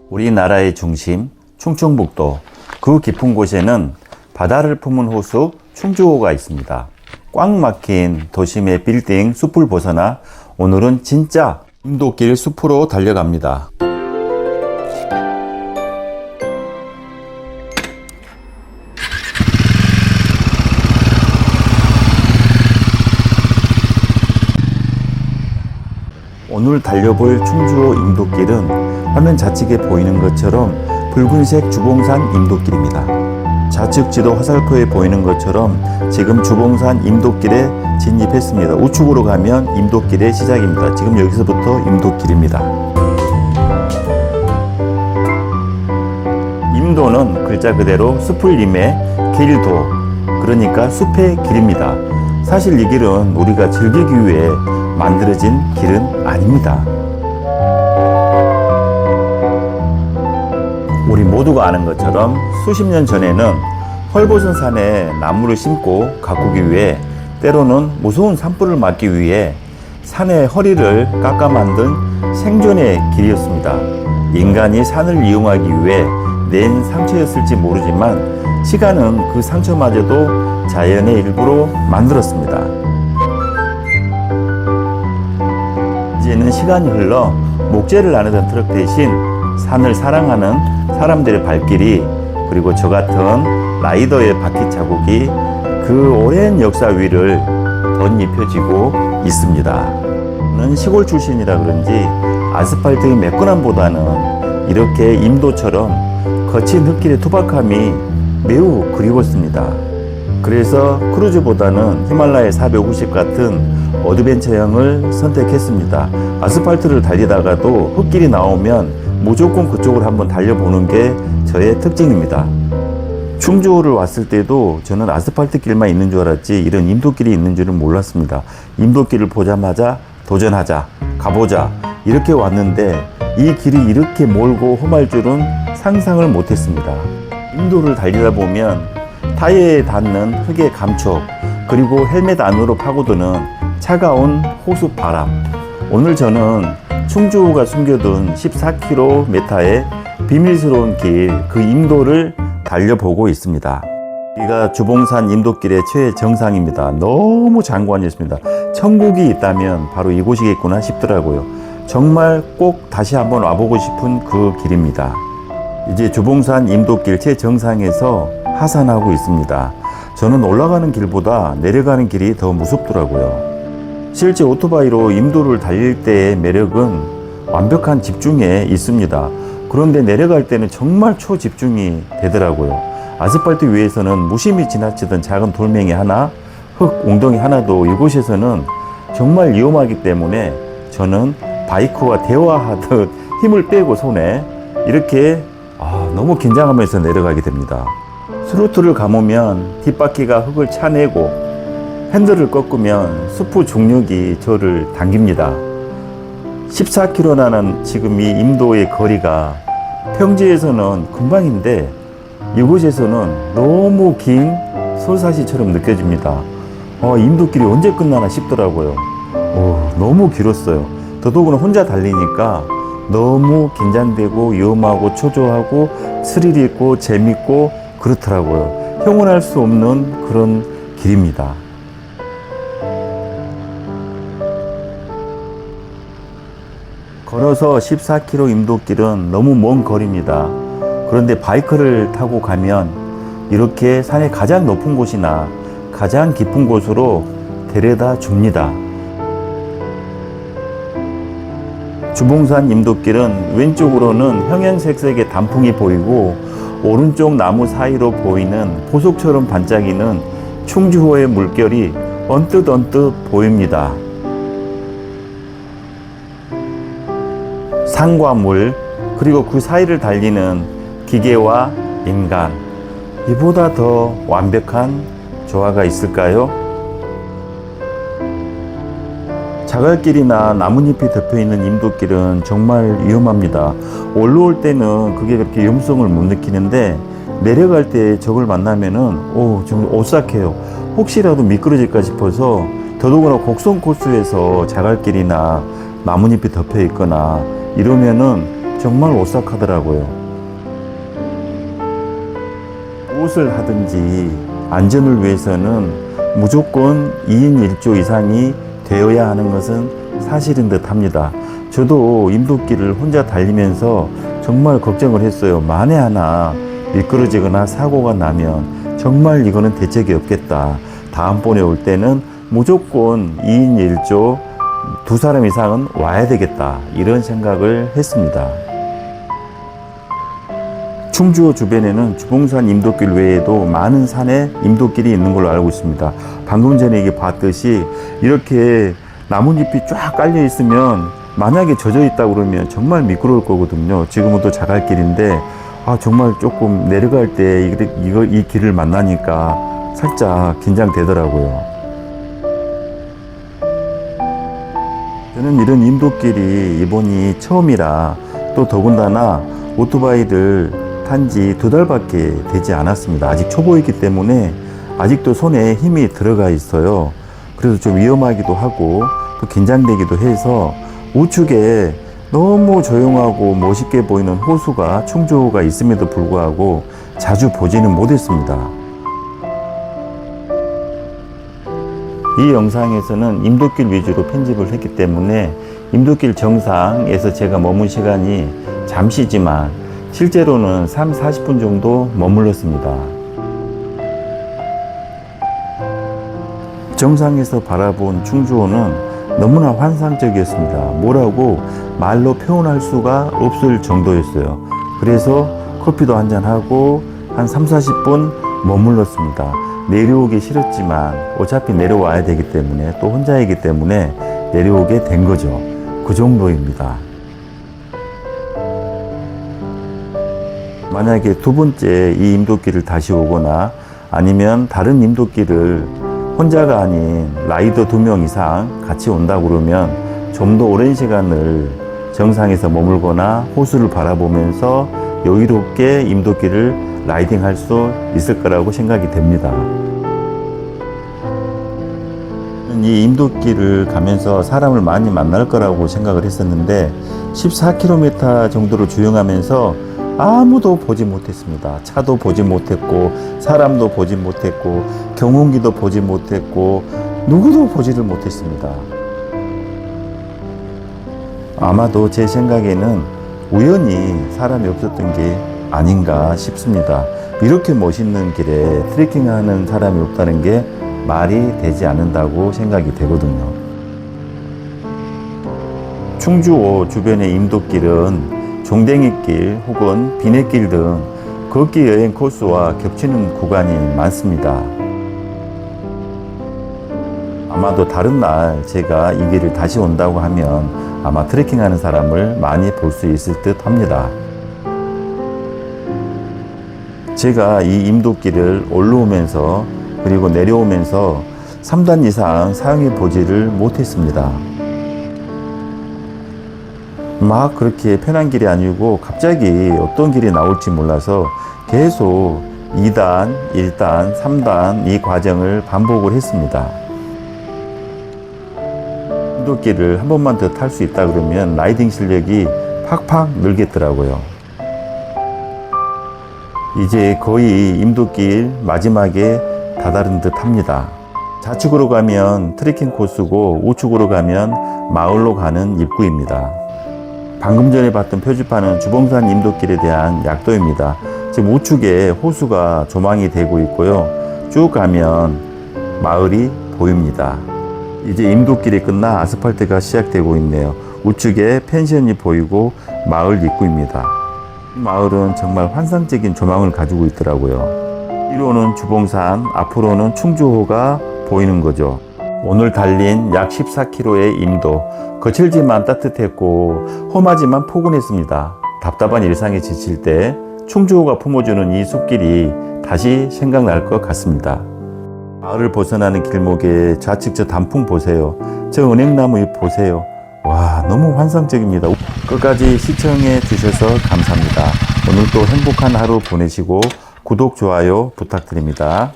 우리나라의 중심 충청북도 그 깊은 곳에는 바다를 품은 호수 충주호가 있습니다. 꽉 막힌 도심의 빌딩 숲을 벗어나 오늘은 진짜 임도길 숲으로 달려갑니다. 오늘 달려볼 충주호 임도길은 화면 좌측에 보이는 것처럼 붉은색 주봉산 임도길입니다. 좌측 지도 화살표에 보이는 것처럼 지금 주봉산 임도길에 진입했습니다. 우측으로 가면 임도길의 시작입니다. 지금 여기서부터 임도길입니다. 임도는 글자 그대로 숲을 임해 길도, 그러니까 숲의 길입니다. 사실 이 길은 우리가 즐기기 위해 만들어진 길은 아닙니다. 우리 모두가 아는 것처럼 수십 년 전에는 헐벗은 산에 나무를 심고 가꾸기 위해, 때로는 무서운 산불을 막기 위해 산의 허리를 깎아 만든 생존의 길이었습니다. 인간이 산을 이용하기 위해 낸 상처였을지 모르지만 시간은 그 상처마저도 자연의 일부로 만들었습니다. 이제는 시간이 흘러 목재를 나르던 트럭 대신 산을 사랑하는 사람들의 발길이, 그리고 저 같은 라이더의 바퀴 자국이 그 오랜 역사 위를 덧입혀지고 있습니다. 저는 시골 출신이라 그런지 아스팔트의 매끈함보다는 이렇게 임도처럼 거친 흙길의 투박함이 매우 그리웠습니다. 그래서 크루즈보다는 히말라야 450 같은 어드벤처형을 선택했습니다. 아스팔트를 달리다가도 흙길이 나오면 무조건 그쪽을 한번 달려보는 게 저의 특징입니다. 충주호를 왔을 때도 저는 아스팔트 길만 있는 줄 알았지 이런 임도길이 있는 줄은 몰랐습니다. 임도길을 보자마자 도전하자, 가보자 이렇게 왔는데 이 길이 이렇게 멀고 험할 줄은 상상을 못했습니다. 임도를 달리다 보면 타이어에 닿는 흙의 감촉, 그리고 헬멧 안으로 파고드는 차가운 호수 바람. 오늘 저는 충주호가 숨겨둔 14km의 비밀스러운 길, 그 임도를 달려보고 있습니다. 여기가 주봉산 임도길의 최정상입니다. 너무 장관이었습니다. 천국이 있다면 바로 이곳이겠구나 싶더라고요. 정말 꼭 다시 한번 와보고 싶은 그 길입니다. 이제 주봉산 임도길 최정상에서 하산하고 있습니다. 저는 올라가는 길보다 내려가는 길이 더 무섭더라고요. 실제 오토바이로 임도를 달릴 때의 매력은 완벽한 집중에 있습니다. 그런데 내려갈 때는 정말 초집중이 되더라고요. 아스팔트 위에서는 무심히 지나치던 작은 돌멩이 하나, 흙 웅덩이 하나도 이곳에서는 정말 위험하기 때문에 저는 바이크와 대화하듯 힘을 빼고 손에 이렇게 너무 긴장하면서 내려가게 됩니다. 스로틀을 감으면 뒷바퀴가 흙을 차내고 핸들을 꺾으면 숲의 중력이 저를 당깁니다. 14km라는 지금 이 임도의 거리가 평지에서는 금방인데 이곳에서는 너무 긴 솔사시처럼 느껴집니다. 임도길이 언제 끝나나 싶더라고요. 너무 길었어요. 더더구나 혼자 달리니까 너무 긴장되고 위험하고 초조하고 스릴 있고 재밌고 그렇더라고요. 형언할 수 없는 그런 길입니다. 걸어서 14km 임도길은 너무 먼 거리입니다. 그런데 바이크를 타고 가면 이렇게 산의 가장 높은 곳이나 가장 깊은 곳으로 데려다 줍니다. 주봉산 임도길은 왼쪽으로는 형형색색의 단풍이 보이고 오른쪽 나무 사이로 보이는 보석처럼 반짝이는 충주호의 물결이 언뜻 보입니다. 산과 물, 그리고 그 사이를 달리는 기계와 인간, 이보다 더 완벽한 조화가 있을까요? 자갈길이나 나뭇잎이 덮여있는 임도길은 정말 위험합니다. 올라올 때는 그게 그렇게 위험성을 못 느끼는데 내려갈 때 적을 만나면은 좀 오싹해요. 혹시라도 미끄러질까 싶어서, 더더구나 곡선 코스에서 자갈길이나 나뭇잎이 덮여 있거나 이러면은 정말 오싹하더라고요. 무엇을 하든지 안전을 위해서는 무조건 2인 1조 이상이 되어야 하는 것은 사실인 듯 합니다. 저도 임도길을 혼자 달리면서 정말 걱정을 했어요. 만에 하나 미끄러지거나 사고가 나면 정말 이거는 대책이 없겠다. 다음번에 올 때는 무조건 2인 1조 2사람 이상은 와야 되겠다. 이런 생각을 했습니다. 충주호 주변에는 주봉산 임도길 외에도 많은 산에 임도길이 있는 걸로 알고 있습니다. 방금 전에 이게 봤듯이 이렇게 나뭇잎이 쫙 깔려 있으면 만약에 젖어 있다 그러면 정말 미끄러울 거거든요. 지금은 또 자갈길인데 정말 조금 내려갈 때 이 길을 만나니까 살짝 긴장되더라고요. 저는 이런 임도길이 이번이 처음이라 또 더군다나 오토바이를 탄지 2달밖에 되지 않았습니다. 아직 초보이기 때문에 아직도 손에 힘이 들어가 있어요. 그래서 좀 위험하기도 하고 또 긴장되기도 해서 우측에 너무 조용하고 멋있게 보이는 호수가 충주호가 있음에도 불구하고 자주 보지는 못했습니다. 이 영상에서는 임도길 위주로 편집을 했기 때문에 임도길 정상에서 제가 머문 시간이 잠시지만 실제로는 40분 정도 머물렀습니다. 정상에서 바라본 충주호는 너무나 환상적이었습니다. 뭐라고 말로 표현할 수가 없을 정도였어요. 그래서 커피도 한잔하고 한 30-40분 머물렀습니다. 내려오기 싫었지만 어차피 내려와야 되기 때문에 또 혼자이기 때문에 내려오게 된 거죠. 그 정도입니다. 만약에 두 번째 이 임도길을 다시 오거나 아니면 다른 임도길을 혼자가 아닌 라이더 2명 이상 같이 온다 그러면 좀 더 오랜 시간을 정상에서 머물거나 호수를 바라보면서 여유롭게 임도길을 라이딩 할 수 있을 거라고 생각이 됩니다. 이 임도길을 가면서 사람을 많이 만날 거라고 생각을 했었는데 14km 정도로 주행하면서 아무도 보지 못했습니다. 차도 보지 못했고 사람도 보지 못했고 경운기도 보지 못했고 누구도 보지를 못했습니다. 아마도 제 생각에는 우연히 사람이 없었던 게 아닌가 싶습니다. 이렇게 멋있는 길에 트레킹하는 사람이 없다는 게 말이 되지 않는다고 생각이 되거든요. 충주호 주변의 임도길은 종댕이길 혹은 비내길 등 걷기 여행 코스와 겹치는 구간이 많습니다. 아마도 다른 날 제가 이 길을 다시 온다고 하면 아마 트레킹하는 사람을 많이 볼 수 있을 듯 합니다. 제가 이 임도길을 올라오면서 그리고 내려오면서 3단 이상 사용해 보지를 못했습니다. 막 그렇게 편한 길이 아니고 갑자기 어떤 길이 나올지 몰라서 계속 2단, 1단, 3단 이 과정을 반복을 했습니다. 임도길을 한 번만 더 탈 수 있다 그러면 라이딩 실력이 팍팍 늘겠더라고요. 이제 거의 임도길 마지막에 다다른 듯 합니다. 좌측으로 가면 트레킹 코스고 우측으로 가면 마을로 가는 입구입니다. 방금 전에 봤던 표지판은 주봉산 임도길에 대한 약도입니다. 지금 우측에 호수가 조망이 되고 있고요. 쭉 가면 마을이 보입니다. 이제 임도길이 끝나 아스팔트가 시작되고 있네요. 우측에 펜션이 보이고 마을 입구입니다. 이 마을은 정말 환상적인 조망을 가지고 있더라고요. 뒤로는 주봉산, 앞으로는 충주호가 보이는 거죠. 오늘 달린 약 14km의 임도, 거칠지만 따뜻했고 험하지만 포근했습니다. 답답한 일상에 지칠 때 충주호가 품어주는 이 숲길이 다시 생각날 것 같습니다. 마을을 벗어나는 길목에 좌측 저 단풍 보세요. 저 은행나무 잎 보세요. 와, 너무 환상적입니다. 끝까지 시청해 주셔서 감사합니다. 오늘도 행복한 하루 보내시고 구독, 좋아요 부탁드립니다.